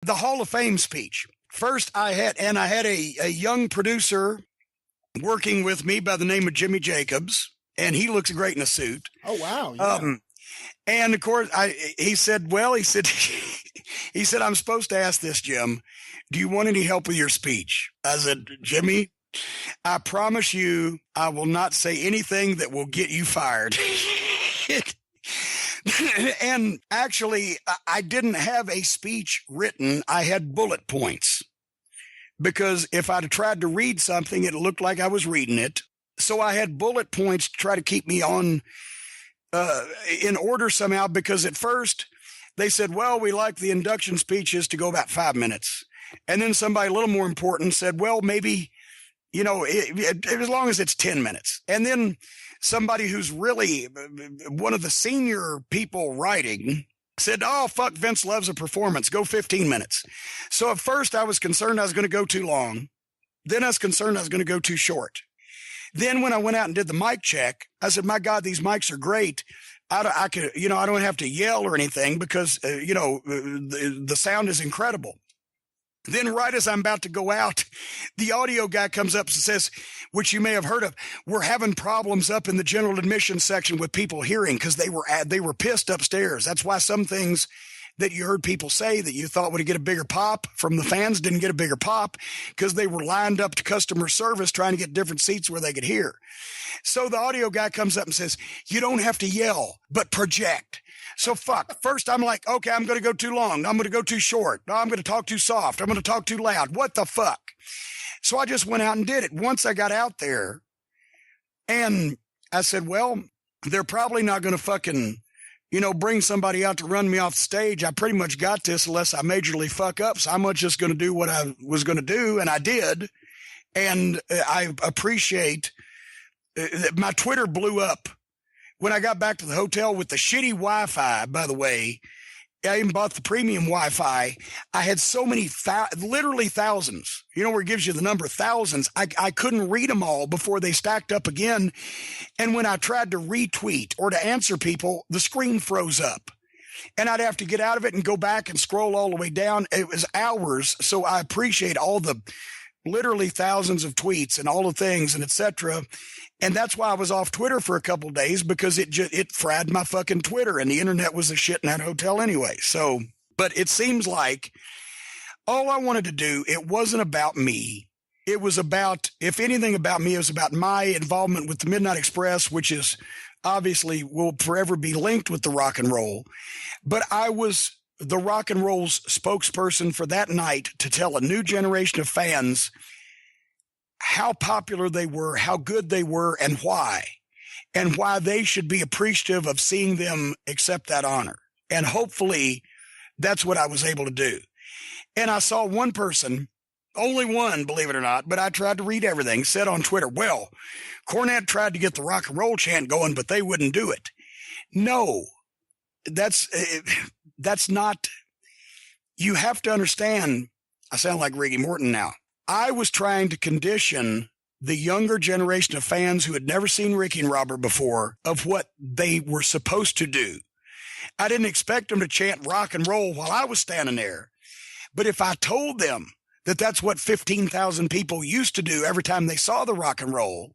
the Hall of Fame speech. First, I had a young producer working with me by the name of Jimmy Jacobs, and he looks great in a suit. Oh, wow. Yeah. And of course, he said, I'm supposed to ask this, Jim. Do you want any help with your speech? I said, Jimmy, I promise you, I will not say anything that will get you fired. And actually, I didn't have a speech written. I had bullet points because if I'd tried to read something, it looked like I was reading it. So I had bullet points to try to keep me on in order somehow, because at first they said, well, we like the induction speeches to go about 5 minutes. And then somebody a little more important said, well, maybe, as long as it's 10 minutes. And then somebody who's really one of the senior people writing said, oh, fuck, Vince loves a performance. Go 15 minutes. So at first I was concerned I was going to go too long. Then I was concerned I was going to go too short. Then when I went out and did the mic check, I said, my God, these mics are great. I don't have to yell or anything because, the sound is incredible. Then right as I'm about to go out, the audio guy comes up and says, which you may have heard of, we're having problems up in the general admission section with people hearing because they were pissed upstairs. That's why some things that you heard people say that you thought would get a bigger pop from the fans didn't get a bigger pop because they were lined up to customer service trying to get different seats where they could hear. So the audio guy comes up and says, you don't have to yell, but project. So fuck. First, I'm like, okay, I'm going to go too long. I'm going to go too short. No, I'm going to talk too soft. I'm going to talk too loud. What the fuck? So I just went out and did it. Once I got out there and I said, well, they're probably not going to fucking, bring somebody out to run me off the stage. I pretty much got this unless I majorly fuck up. So I'm just going to do what I was going to do. And I did. And I appreciate my Twitter blew up. When I got back to the hotel with the shitty Wi-Fi, by the way, I even bought the premium Wi-Fi. I had so many, literally thousands, where it gives you the number thousands. I couldn't read them all before they stacked up again. And when I tried to retweet or to answer people, the screen froze up. And I'd have to get out of it and go back and scroll all the way down. It was hours. So I appreciate all the literally thousands of tweets and all the things and etc. And that's why I was off Twitter for a couple of days, because it fried my fucking Twitter, and the internet was the shit in that hotel anyway. So, but it seems like all I wanted to do, it wasn't about me. It was about, if anything about me, it was about my involvement with the Midnight Express, which is obviously will forever be linked with the rock and roll. But I was the rock and roll's spokesperson for that night to tell a new generation of fans how popular they were, how good they were, and why they should be appreciative of seeing them accept that honor. And hopefully that's what I was able to do. And I saw one person, only one, believe it or not, but I tried to read everything, said on Twitter, well, Cornette tried to get the rock and roll chant going, but they wouldn't do it. No, that's not, you have to understand, I sound like Ricky Morton now. I was trying to condition the younger generation of fans who had never seen Ricky and Robert before of what they were supposed to do. I didn't expect them to chant rock and roll while I was standing there. But if I told them that that's what 15,000 people used to do every time they saw the rock and roll,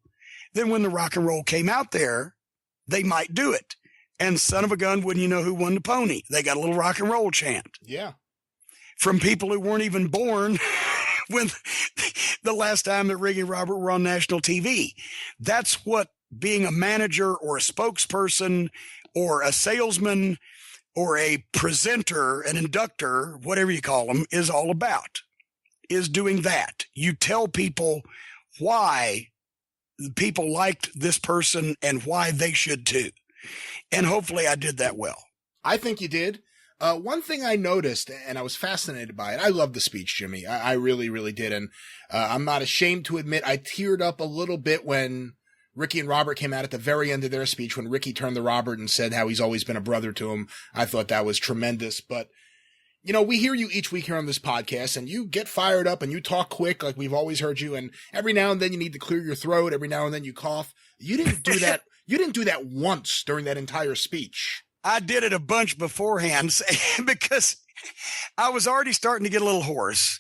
then when the rock and roll came out there, they might do it. And son of a gun, wouldn't you know who won the pony? They got a little rock and roll chant. Yeah. From people who weren't even born when the last time that Ricky and Robert were on national TV. That's what being a manager or a spokesperson or a salesman or a presenter, an inductor, whatever you call them, is all about, is doing that. You tell people why people liked this person and why they should too. And hopefully I did that well. I think you did. One thing I noticed, and I was fascinated by it, I love the speech, Jimmy. I really, really did. And I'm not ashamed to admit I teared up a little bit when Ricky and Robert came out at the very end of their speech, when Ricky turned to Robert and said how he's always been a brother to him. I thought that was tremendous. But, we hear you each week here on this podcast, and you get fired up and you talk quick like we've always heard you. And every now and then you need to clear your throat. Every now and then you cough. You didn't do that. You didn't do that once during that entire speech. I did it a bunch beforehand because I was already starting to get a little hoarse.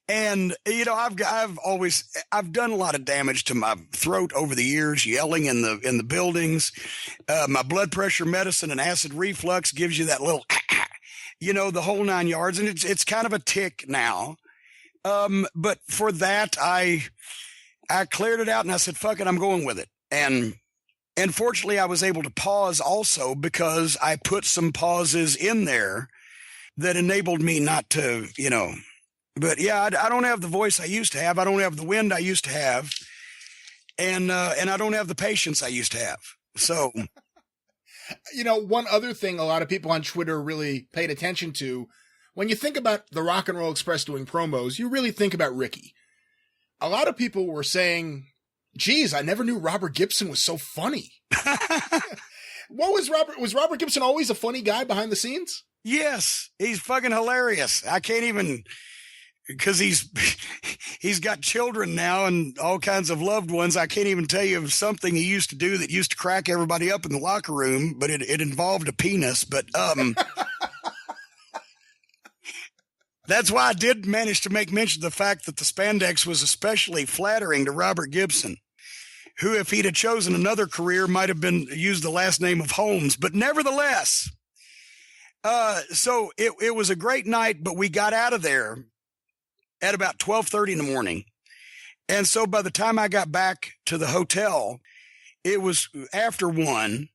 And, you know, I've done a lot of damage to my throat over the years, yelling in the buildings. My blood pressure medicine and acid reflux gives you that little, you know, the whole 9 yards. And it's kind of a tick now. But for that, I cleared it out and I said, fuck it, I'm going with it. And fortunately I was able to pause also because I put some pauses in there that enabled me not to, you know, but yeah, I don't have the voice I used to have. I don't have the wind I used to have. And I don't have the patience I used to have. So, you know, one other thing a lot of people on Twitter really paid attention to, when you think about the Rock and Roll Express doing promos, you really think about Ricky. A lot of people were saying, geez, I never knew Robert Gibson was so funny. Was Robert Gibson always a funny guy behind the scenes? Yes, he's fucking hilarious. I can't even, because he's got children now and all kinds of loved ones. I can't even tell you of something he used to do that used to crack everybody up in the locker room, but it involved a penis. But that's why I did manage to make mention of the fact that the spandex was especially flattering to Robert Gibson, who, if he'd have chosen another career, might have been used the last name of Holmes. But nevertheless, so it was a great night, but we got out of there at about 12:30 in the morning. And so by the time I got back to the hotel, it was after 1.